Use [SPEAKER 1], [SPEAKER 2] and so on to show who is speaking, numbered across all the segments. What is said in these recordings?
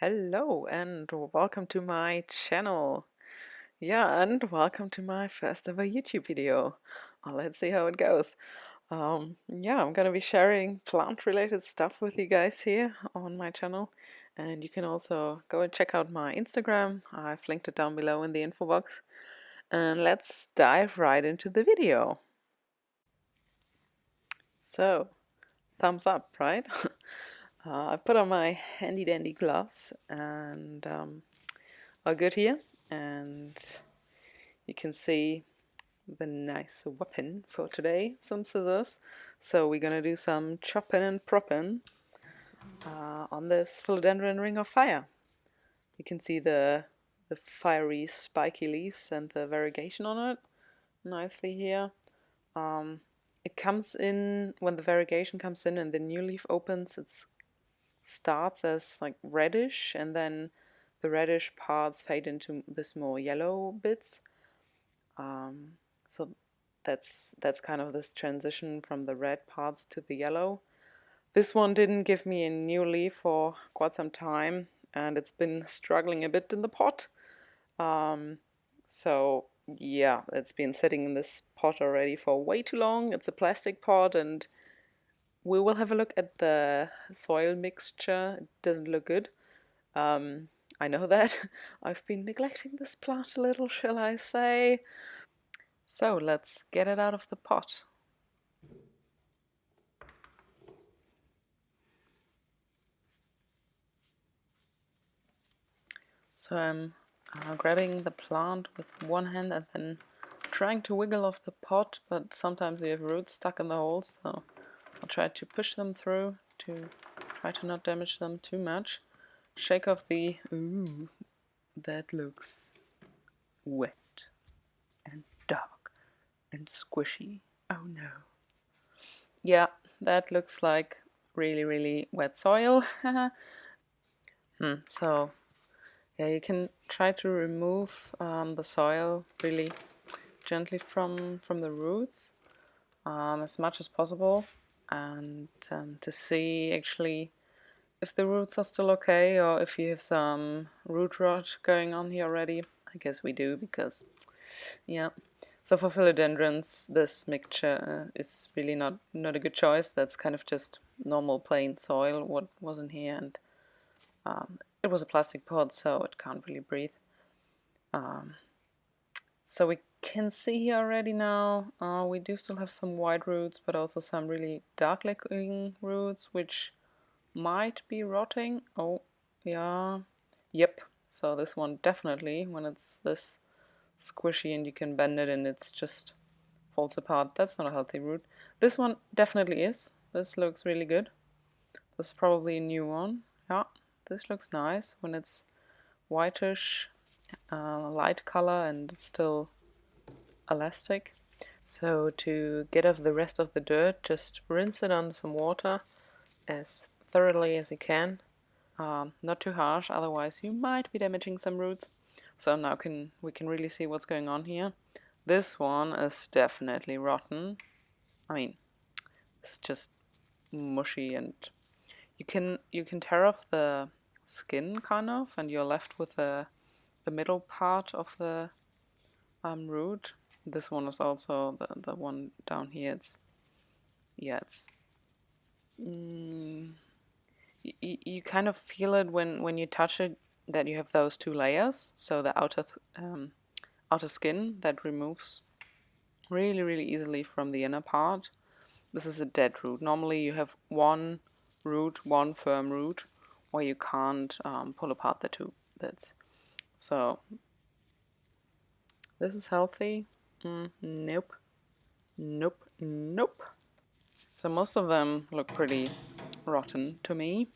[SPEAKER 1] Hello and welcome to my channel. Yeah, and welcome to my first ever YouTube video. Let's see how it goes. Yeah, I'm gonna be sharing plant-related stuff with you guys here on my channel, and you can also go and check out my Instagram. I've linked it down below in the info box. And let's dive right into the video. So, thumbs up, right? I put on my handy dandy gloves and are good here, and you can see the nice weapon for today, some scissors. So we're gonna do some chopping and propping on this Philodendron ring of fire. You can see the fiery spiky leaves and the variegation on it nicely here. It comes in when the variegation comes in and the new leaf opens. It starts as like reddish, and then the reddish parts fade into this more yellow bits. So that's kind of this transition from the red parts to the yellow. This one didn't give me a new leaf for quite some time, and it's been struggling a bit in the pot. So yeah, it's been sitting in this pot already for way too long. It's a plastic pot, and we will have a look at the soil mixture. It doesn't look good. I know that. I've been neglecting this plant a little, shall I say. So let's get it out of the pot. So I'm grabbing the plant with one hand and then trying to wiggle off the pot, but sometimes we have roots stuck in the holes, so I'll try to push them through to try to not damage them too much. Shake off the... Ooh, that looks wet and dark and squishy. Oh no. Yeah, that looks like really wet soil. So yeah, you can try to remove the soil really gently from the roots as much as possible, and to see actually if the roots are still okay or if you have some root rot going on here already. I guess we do, because yeah. So for philodendrons, this mixture is really not a good choice. That's kind of just normal plain soil what was in here, and it was a plastic pot, so it can't really breathe. So we can see here already now, we do still have some white roots, but also some really dark looking roots, which might be rotting. Oh, yeah. Yep. So this one definitely, when it's this squishy and you can bend it and it's just falls apart, that's not a healthy root. This one definitely is. This looks really good. This is probably a new one. Yeah, this looks nice when it's whitish, light color and still elastic. So to get off the rest of the dirt, just rinse it under some water as thoroughly as you can. Not too harsh, otherwise you might be damaging some roots. So now we can really see what's going on here. This one is definitely rotten. I mean, it's just mushy, and you can tear off the skin kind of, and you're left with the middle part of the root. This one is also the one down here. It's you kind of feel it when you touch it, that you have those two layers. So the outer skin that removes really easily from the inner part. This is a dead root. Normally you have one root, one firm root, where you can't pull apart the two bits. So this is healthy. Nope. So most of them look pretty rotten to me.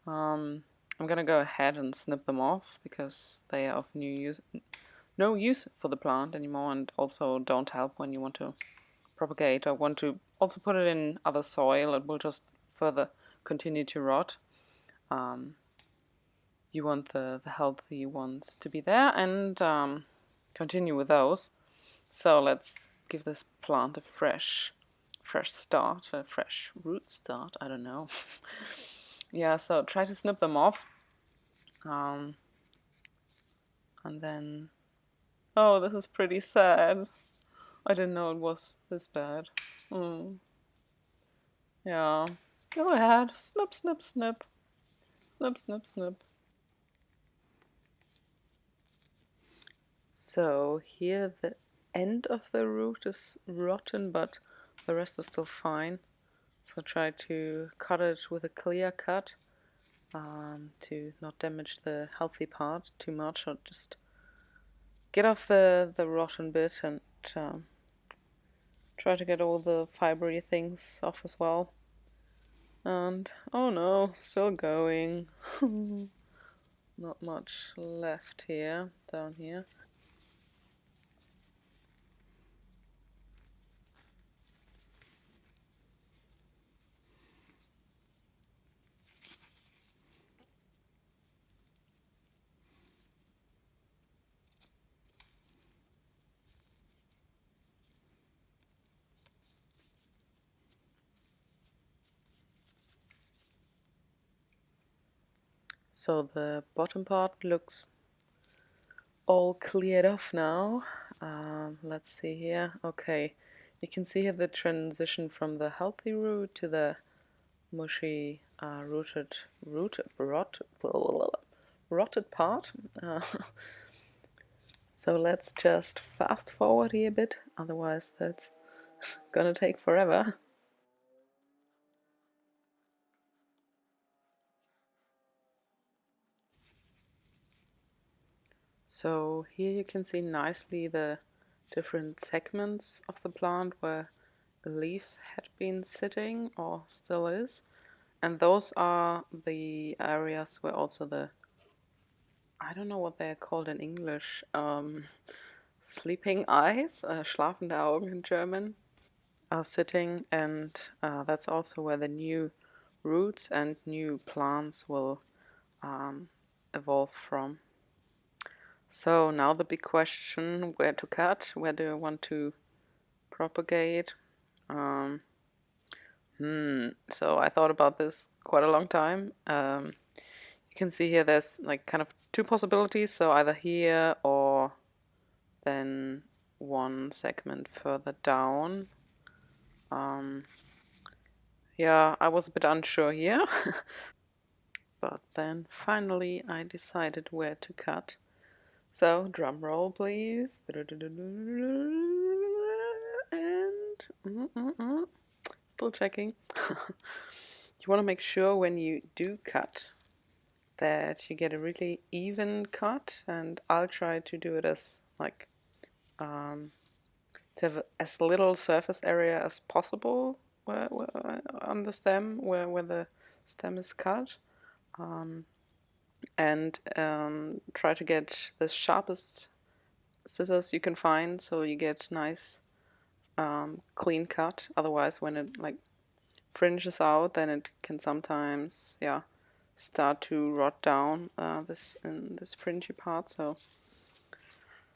[SPEAKER 1] I'm gonna go ahead and snip them off, because they are of no use for the plant anymore, and also don't help when you want to propagate or want to also put it in other soil. It will just further continue to rot. You want the healthy ones to be there, and continue with those. So let's give this plant a fresh start, a fresh root start, I don't know. Yeah, so try to snip them off. And then, oh, this is pretty sad. I didn't know it was this bad. Yeah. Go ahead. Snip, snip, snip. Snip, snip, snip. So here the end of the root is rotten, but the rest is still fine. So try to cut it with a clear cut to not damage the healthy part too much, or just get off the rotten bit and try to get all the fibery things off as well. And oh no, still going. Not much left here, down here. So the bottom part looks all cleared off now. Let's see here. Okay, you can see here the transition from the healthy root to the mushy rotted part. So let's just fast forward here a bit, otherwise that's gonna take forever. So here you can see nicely the different segments of the plant where a leaf had been sitting or still is. And those are the areas where also the, I don't know what they're called in English, sleeping eyes, schlafende Augen in German, are sitting. And that's also where the new roots and new plants will evolve from. So now the big question, where to cut? Where do I want to propagate? So I thought about this quite a long time. You can see here there's like kind of two possibilities, so either here or then one segment further down. Yeah, I was a bit unsure here, but then finally I decided where to cut. So drum roll please. And still checking. You want to make sure when you do cut that you get a really even cut, and I'll try to do it as like to have as little surface area as possible where on the stem where the stem is cut, and try to get the sharpest scissors you can find so you get nice clean cut. Otherwise when it like fringes out, then it can sometimes start to rot down this fringy part. So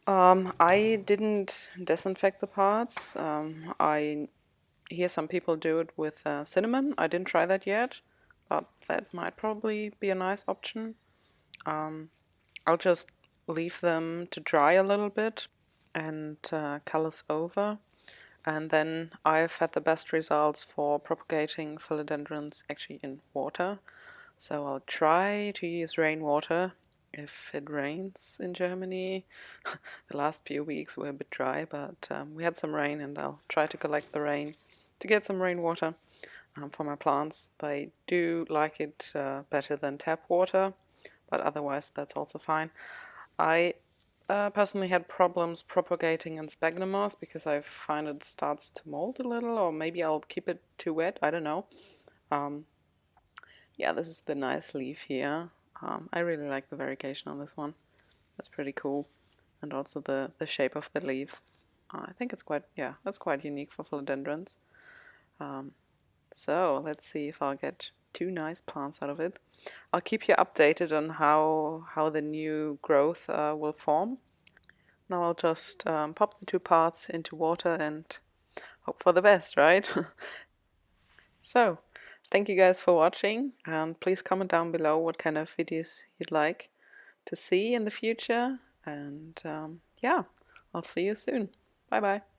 [SPEAKER 1] I didn't disinfect the parts. I hear some people do it with cinnamon. I didn't try that yet, but that might probably be a nice option. I'll just leave them to dry a little bit and callus over. And then I've had the best results for propagating philodendrons actually in water. So I'll try to use rainwater if it rains in Germany. The last few weeks were a bit dry, but we had some rain, and I'll try to collect the rain to get some rainwater for my plants. They do like it better than tap water, but otherwise that's also fine. I personally had problems propagating in sphagnum moss because I find it starts to mold a little, or maybe I'll keep it too wet, I don't know. Yeah, this is the nice leaf here. I really like the variegation on this one. That's pretty cool. And also the shape of the leaf. I think it's quite, yeah, that's quite unique for philodendrons. So let's see if I'll get two nice plants out of it. I'll keep you updated on how the new growth will form. Now I'll just pop the two parts into water and hope for the best, right? So, thank you guys for watching, and please comment down below what kind of videos you'd like. to see in the future. And yeah, I'll see you soon. Bye bye.